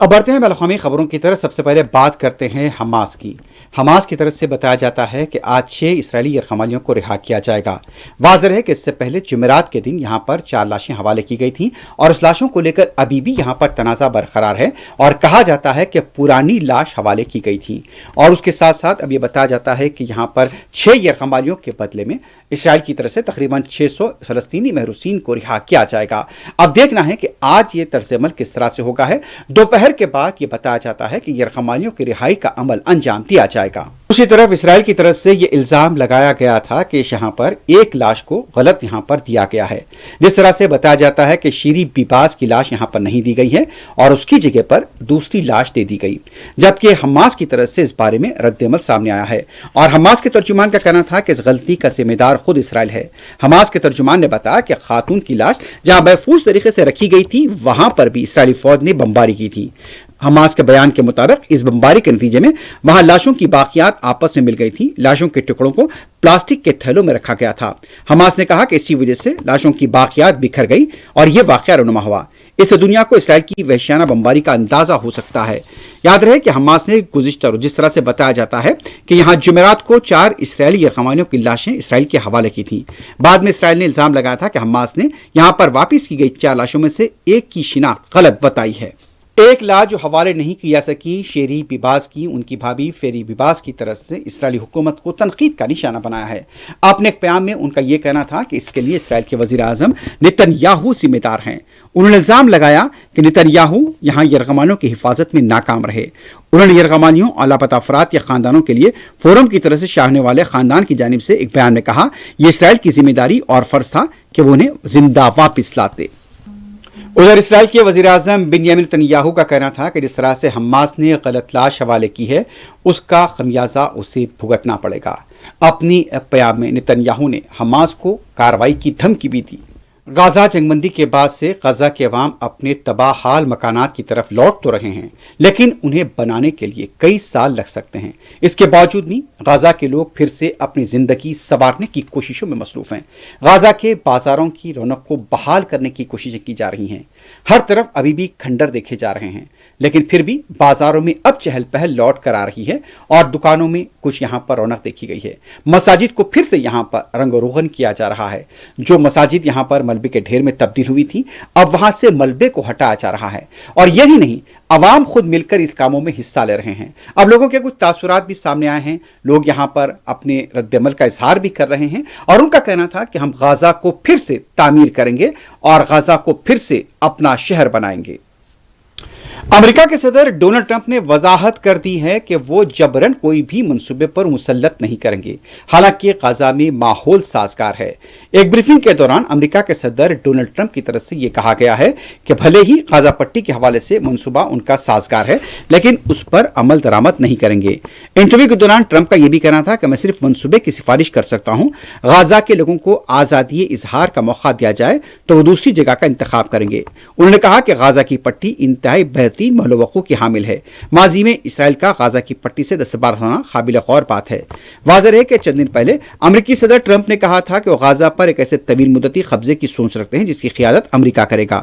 اب بڑھتے ہیں بین خبروں کی طرف. سب سے پہلے بات کرتے ہیں حماس کی. حماس کی طرف سے بتایا جاتا ہے کہ آج 6 اسرائیلی یرغمالیوں کو رہا کیا جائے گا. واضح ہے کہ اس سے پہلے جمعرات کے دن یہاں پر 4 لاشیں حوالے کی گئی تھیں اور اس لاشوں کو لے کر ابھی بھی یہاں پر تنازع برقرار ہے اور کہا جاتا ہے کہ پرانی لاش حوالے کی گئی تھی. اور اس کے ساتھ ساتھ اب یہ بتایا جاتا ہے کہ یہاں پر 6 یرغمالیوں کے بدلے میں اسرائیل کی طرف سے تقریباً 600 فلسطینی محروسین کو رہا کیا جائے گا. اب دیکھنا ہے کہ آج یہ طرز عمل کس طرح سے ہوگا. ہے دوپہر کے بعد یہ بتایا جاتا ہے کہ یرغمالیوں کی رہائی کا عمل انجام دیا جائے گا. دوسری طرف اسرائیل کی طرف سے یہ الزام لگایا گیا تھا کہ یہاں پر ایک لاش کو غلط یہاں پر دیا گیا ہے. جس طرح سے بتایا جاتا ہے کہ شیری بیباس کی لاش یہاں پر نہیں دی گئی ہے اور اس کی جگہ پر دوسری لاش دے دی گئی، جبکہ حماس کی طرف سے اس بارے میں رد عمل سامنے آیا ہے. اور حماس کے ترجمان کا کہنا تھا کہ اس غلطی کا ذمہ دار خود اسرائیل ہے. حماس کے ترجمان نے بتایا کہ خاتون کی لاش جہاں محفوظ طریقے سے رکھی گئی تھی وہاں پر بھی اسرائیلی فوج نے بمباری کی تھی. حماس کے بیان کے مطابق اس بمباری کے نتیجے میں وہاں لاشوں کی باقیات آپس میں مل گئی تھی. لاشوں کے ٹکڑوں کو پلاسٹک کے تھیلوں میں رکھا گیا تھا. حماس نے کہا کہ اسی وجہ سے لاشوں کی باقیات بکھر گئی اور یہ واقعہ رونما ہوا. اس سے دنیا کو اسرائیل کی وحشیانہ بمباری کا اندازہ ہو سکتا ہے. یاد رہے کہ حماس نے گزشتہ روز جس طرح سے بتایا جاتا ہے کہ یہاں جمعرات کو 4 اسرائیلی یرغمالیوں کی لاشیں اسرائیل کے حوالے کی تھیں. بعد میں اسرائیل نے الزام لگایا تھا کہ حماس نے یہاں پر واپس کی گئی 4 لاشوں میں سے ایک کی شناخت غلط بتائی ہے. ایک لاش جو حوالے نہیں کی جا سکی شیری بیباس کی، ان کی بھابھی فیری بیباس کی طرف سے اسرائیلی حکومت کو تنقید کا نشانہ بنایا ہے. اپنے ایک پیام میں ان کا یہ کہنا تھا کہ اس کے لیے اسرائیل کے وزیر اعظم نتن یاہو ذمہ دار ہیں. انہوں نے الزام لگایا کہ نتن یاہو یہاں یرغمالیوں کی حفاظت میں ناکام رہے. انہوں نے یرغمالیوں اور لاپتہ افراد یا خاندانوں کے لیے فورم کی طرف سے شاہنے والے خاندان کی جانب سے ایک بیان میں کہا یہ اسرائیل کی ذمہ داری اور فرض تھا کہ وہ انہیں زندہ واپس لاتے. ادھر اسرائیل کے وزیر اعظم بنیامین نتن یاہو کا کہنا تھا کہ جس طرح سے حماس نے غلط لاش حوالے کی ہے اس کا خمیازہ اسے بھگتنا پڑے گا. اپنی پیام میں نتن یاہو نے حماس کو کارروائی کی دھمکی بھی دی. غزہ جنگ بندی کے بعد سے غزہ کے عوام اپنے تباہ حال مکانات کی طرف لوٹ تو رہے ہیں لیکن انہیں بنانے کے لیے کئی سال لگ سکتے ہیں. اس کے باوجود بھی غزہ کے لوگ پھر سے اپنی زندگی سنوارنے کی کوششوں میں مصروف ہیں. غزہ کے بازاروں کی رونق کو بحال کرنے کی کوششیں کی جا رہی ہیں. ہر طرف ابھی بھی کھنڈر دیکھے جا رہے ہیں لیکن پھر بھی بازاروں میں اب چہل پہل لوٹ کر آ رہی ہے اور دکانوں میں کچھ یہاں پر رونق دیکھی گئی ہے. مساجد کو پھر سے یہاں پر رنگ و روغن کیا جا رہا ہے. جو مساجد یہاں پر ملبے کے ڈھیر میں تبدیل ہوئی تھی اب وہاں سے ملبے کو ہٹایا جا رہا ہے. اور یہی نہیں، عوام خود مل کر اس کاموں میں حصہ لے رہے ہیں. اب لوگوں کے کچھ تاثرات بھی سامنے آئے ہیں. لوگ یہاں پر اپنے رد عمل کا اظہار بھی کر رہے ہیں اور ان کا کہنا تھا کہ ہم غزہ کو پھر سے تعمیر کریں گے اور غزہ کو پھر سے اپنا شہر بنائیں گے. امریکہ کے صدر ڈونلڈ ٹرمپ نے وضاحت کر دی ہے کہ وہ جبراً کوئی بھی منصوبے پر مسلط نہیں کریں گے حالانکہ غزہ میں ماحول سازگار ہے. ایک بریفنگ کے دوران امریکہ کے صدر ڈونلڈ ٹرمپ کی طرف سے یہ کہا گیا ہے کہ بھلے ہی غزہ پٹی کے حوالے سے منصوبہ ان کا سازگار ہے لیکن اس پر عمل درآمد نہیں کریں گے. انٹرویو کے دوران ٹرمپ کا یہ بھی کہنا تھا کہ میں صرف منصوبے کی سفارش کر سکتا ہوں. غزہ کے لوگوں کو آزادی اظہار کا موقع دیا جائے تو وہ دوسری جگہ کا انتخاب کریں گے. انہوں نے کہا کہ غزہ کی پٹی انتہائی بہترین محل وقوع کی حامل ہے. ماضی میں اسرائیل کا غزہ کی پٹی سے دستبردار ہونا قابل غور بات ہے. واضح ہے کہ چند دن پہلے امریکی صدر ٹرمپ نے کہا تھا کہ وہ غزہ پر ایک ایسے طویل مدتی قبضے کی سوچ رکھتے ہیں جس کی قیادت امریکہ کرے گا.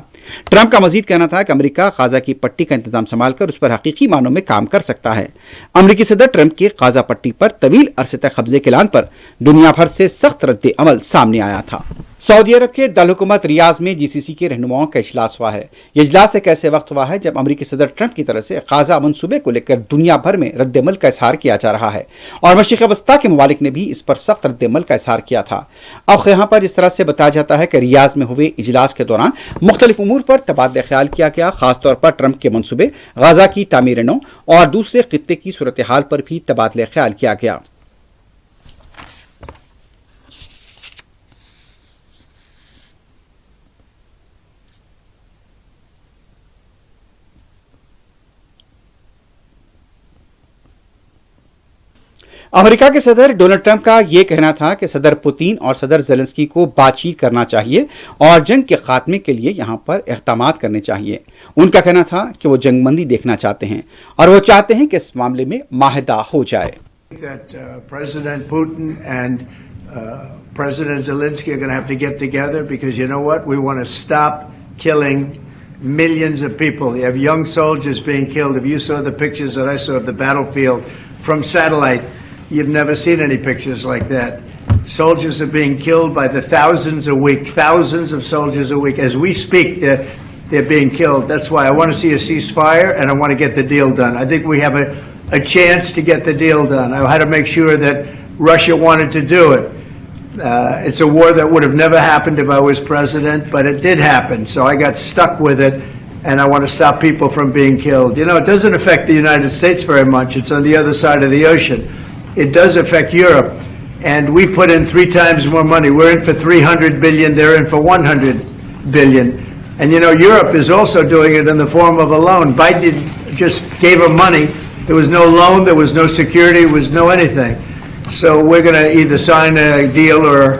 ٹرمپ کا مزید کہنا تھا کہ امریکہ غزہ کی پٹی کا انتظام سنبھال کر اس پر حقیقی معنوں میں کام کر سکتا ہے. امریکی صدر ٹرمپ کے غزہ پٹی پر طویل عرصے تک قبضے کے اعلان پر دنیا بھر سے سخت رد عمل سامنے آیا تھا. سعودی عرب کے دارالحکومت ریاض میں جی سی سی کے رہنماؤں کا اجلاس ہوا ہے. یہ اجلاس ایک ایسے وقت ہوا ہے جب امریکی صدر ٹرمپ کی طرف سے غزہ منصوبے کو لے کر دنیا بھر میں رد عمل کا اظہار کیا جا رہا ہے اور مشرق وسطیٰ کے ممالک نے بھی اس پر سخت رد عمل کا اظہار کیا تھا. اب یہاں پر جس طرح سے بتایا جاتا ہے کہ ریاض میں ہوئے اجلاس کے دوران مختلف امور پر تبادلہ خیال کیا گیا، خاص طور پر ٹرمپ کے منصوبے، غزہ کی تعمیر نو اور دوسرے خطے کی صورتحال پر بھی تبادلہ خیال کیا گیا. امریکہ کے صدر ڈونلڈ ٹرمپ کا یہ کہنا تھا کہ صدر پوتین اور صدر زیلنسکی کو بات چیت کرنا چاہیے اور جنگ کے خاتمے کے لیے یہاں پر اقدامات کرنے چاہیے. ان کا کہنا تھا کہ وہ جنگ بندی دیکھنا چاہتے ہیں اور وہ چاہتے ہیں کہ اس معاملے میں معاہدہ ہو جائے. President Putin and President Zelensky are going to have to get together because you know what? We want to stop killing millions of people. You have young soldiers being killed. If you saw the pictures that I saw of the battlefield from satellite, you've never seen any pictures like that. Soldiers are being killed by the thousands a week, thousands of soldiers a week. As we speak, they're being killed. That's why I want to see a ceasefire and I want to get the deal done. I think we have a chance to get the deal done. I had to make sure that Russia wanted to do it. It's a war that would have never happened if I was president, but it did happen. So I got stuck with it, and I want to stop people from being killed. You know, it doesn't affect the United States very much. It's on the other side of the ocean. It does affect Europe, and we've put in 3 times more money. We're in for $300 billion. They're in for $100 billion. And, you know, Europe is also doing it in the form of a loan. Biden just gave them money. There was no loan. There was no security. There was no anything. So we're going to either sign a deal or...